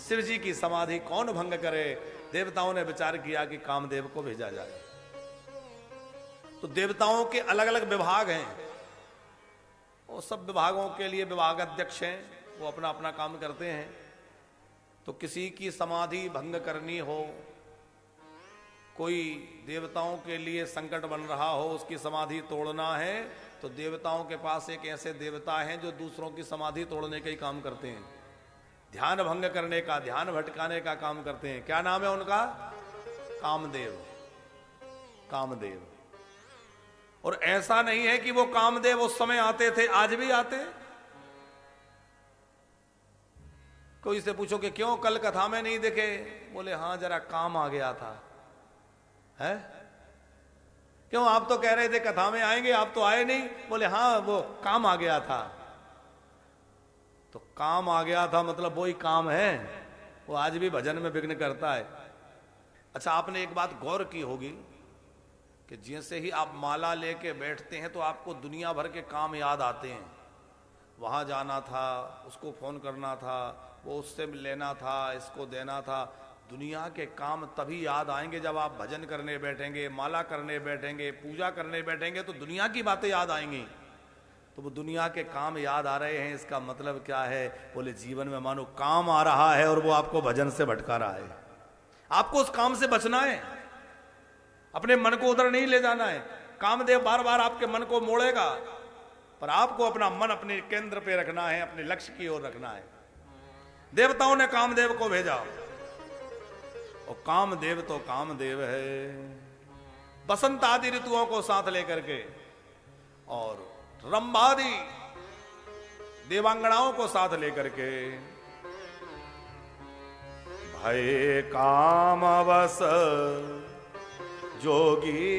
शिव जी की समाधि कौन भंग करे। देवताओं ने विचार किया कि कामदेव को भेजा जाए। तो देवताओं के अलग अलग विभाग हैं, वो सब विभागों के लिए विभाग अध्यक्ष हैं, वो अपना अपना काम करते हैं। तो किसी की समाधि भंग करनी हो, कोई देवताओं के लिए संकट बन रहा हो, उसकी समाधि तोड़ना है, तो देवताओं के पास एक ऐसे देवता हैं जो दूसरों की समाधि तोड़ने का ही काम करते हैं, ध्यान भंग करने का, ध्यान भटकाने का काम करते हैं। क्या नाम है उनका? कामदेव। कामदेव। और ऐसा नहीं है कि वो कामदेव उस समय आते थे, आज भी आते। कोई से पूछो कि क्यों कल कथा में नहीं दिखे, बोले हाँ जरा काम आ गया था। है क्यों, आप तो कह रहे थे कथा में आएंगे, आप तो आए नहीं। बोले हाँ वो काम आ गया था। तो काम आ गया था मतलब वही काम है, वो आज भी भजन में विघ्न करता है। अच्छा, आपने एक बात गौर की होगी कि जैसे ही आप माला लेके बैठते हैं तो आपको दुनिया भर के काम याद आते हैं। वहां जाना था, उसको फोन करना था, वो उससे लेना था, इसको देना था। दुनिया के काम तभी याद आएंगे जब आप भजन करने बैठेंगे, माला करने बैठेंगे, पूजा करने बैठेंगे, तो दुनिया की बातें याद आएंगी। तो वो दुनिया के काम याद आ रहे हैं, इसका मतलब क्या है? बोले जीवन में मानो काम आ रहा है और वो आपको भजन से भटका रहा है। आपको उस काम से बचना है, अपने मन को उधर नहीं ले जाना है। कामदेव बार बार आपके मन को मोड़ेगा, पर आपको अपना मन अपने केंद्र पे रखना है, अपने लक्ष्य की ओर रखना है। देवताओं ने कामदेव को भेजा, और कामदेव तो कामदेव है। बसंत आदि ऋतुओं को साथ लेकर के और रंभादि देवांगनाओं को साथ लेकर के, भय काम बस जोगी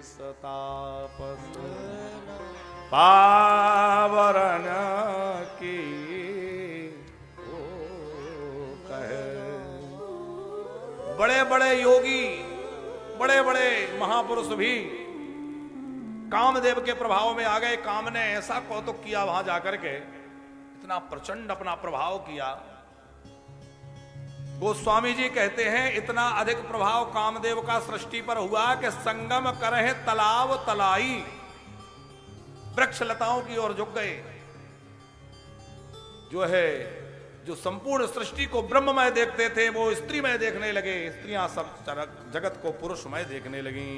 सतापस पावरन की ओ कहे। बड़े बड़े योगी, बड़े बड़े महापुरुष भी कामदेव के प्रभाव में आ गए। काम ने ऐसा कौतुक किया वहां जाकर के, इतना प्रचंड अपना प्रभाव किया। गोस्वामी जी कहते हैं इतना अधिक प्रभाव कामदेव का सृष्टि पर हुआ कि संगम करहे तालाब तलाई, वृक्ष लताओं की ओर झुक गए। जो संपूर्ण सृष्टि को ब्रह्ममय देखते थे वो स्त्रीमय देखने लगे, स्त्रियां सब जगत को पुरुषमय देखने लगी।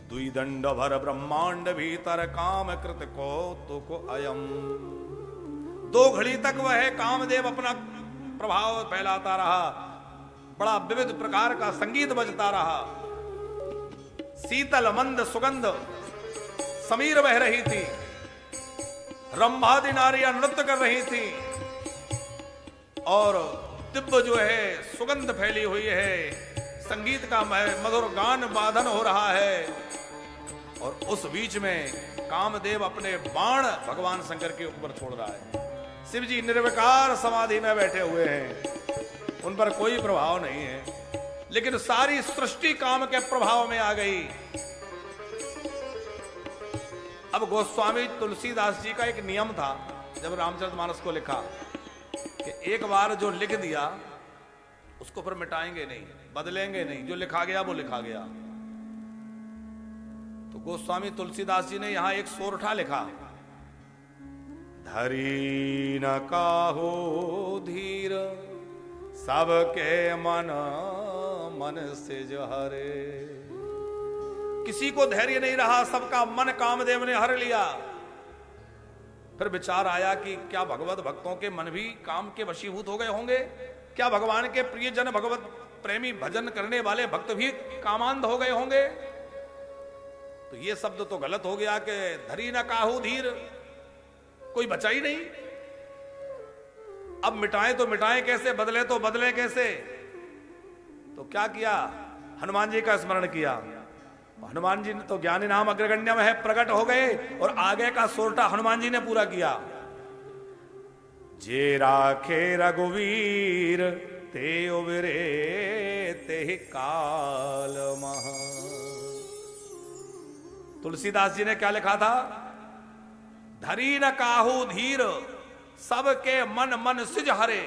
द्विदंड भर ब्रह्मांड भीतर काम कृत को तो को अयम। 2 घड़ी तक वह कामदेव अपना प्रभाव फैलाता रहा, बड़ा विविध प्रकार का संगीत बजता रहा। शीतल मंद सुगंध समीर बह रही थी, रंभादि नारियां नृत्य कर रही थी, और दिव्य जो है सुगंध फैली हुई है, संगीत का मधुर गान वादन हो रहा है। और उस बीच में कामदेव अपने बाण भगवान शंकर के ऊपर छोड़ रहा है। शिव जी निर्विकार समाधि में बैठे हुए हैं, उन पर कोई प्रभाव नहीं है, लेकिन सारी सृष्टि काम के प्रभाव में आ गई। अब गोस्वामी तुलसीदास जी का एक नियम था, जब रामचरितमानस को लिखा कि एक बार जो लिख दिया उसको फिर मिटाएंगे नहीं, बदलेंगे नहीं, जो लिखा गया वो लिखा गया। तो गोस्वामी तुलसीदास जी ने यहां एक सोरठा लिखा, धरी न काहो धीर सबके मन मन से जहरे। किसी को धैर्य नहीं रहा, सबका मन कामदेव ने हर लिया। फिर विचार आया कि क्या भगवत भक्तों के मन भी काम के वशीभूत हो गए होंगे? क्या भगवान के प्रियजन भगवत प्रेमी भजन करने वाले भक्त भी कामांध हो गए होंगे? तो ये शब्द तो गलत हो गया कि धरी न काहू धीर, कोई बचा ही नहीं। अब मिटाएं तो मिटाएं कैसे, बदले तो बदले कैसे? तो क्या किया? हनुमान जी का स्मरण किया। हनुमान जी ने तो ज्ञानी नाम अग्रगण्य में है, प्रकट हो गए, और आगे का सोरठा हनुमान जी ने पूरा किया। जे राखे रघुवीर ते उबरे ते काल महा। तुलसीदास जी ने क्या लिखा था? धरी न काहू धीर सबके मन मन सिज हरे।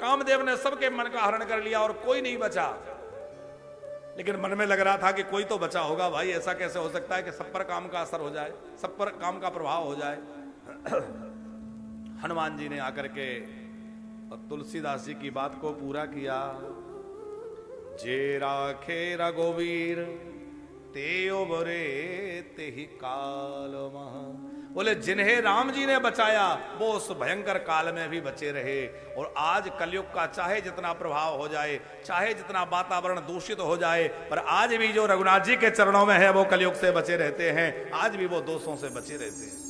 कामदेव ने सबके मन का हरण कर लिया और कोई नहीं बचा। लेकिन मन में लग रहा था कि कोई तो बचा होगा भाई, ऐसा कैसे हो सकता है कि सब पर काम का असर हो जाए, सब पर काम का प्रभाव हो जाए। हनुमान जी ने आकर के और तुलसीदास जी की बात को पूरा किया। जे राखे रघुवीर ते उबरे ते ही काल महा। बोले जिन्हें राम जी ने बचाया वो उस भयंकर काल में भी बचे रहे। और आज कलयुग का चाहे जितना प्रभाव हो जाए, चाहे जितना वातावरण दूषित हो जाए, पर आज भी जो रघुनाथ जी के चरणों में है वो कलयुग से बचे रहते हैं, आज भी वो दोषों से बचे रहते हैं।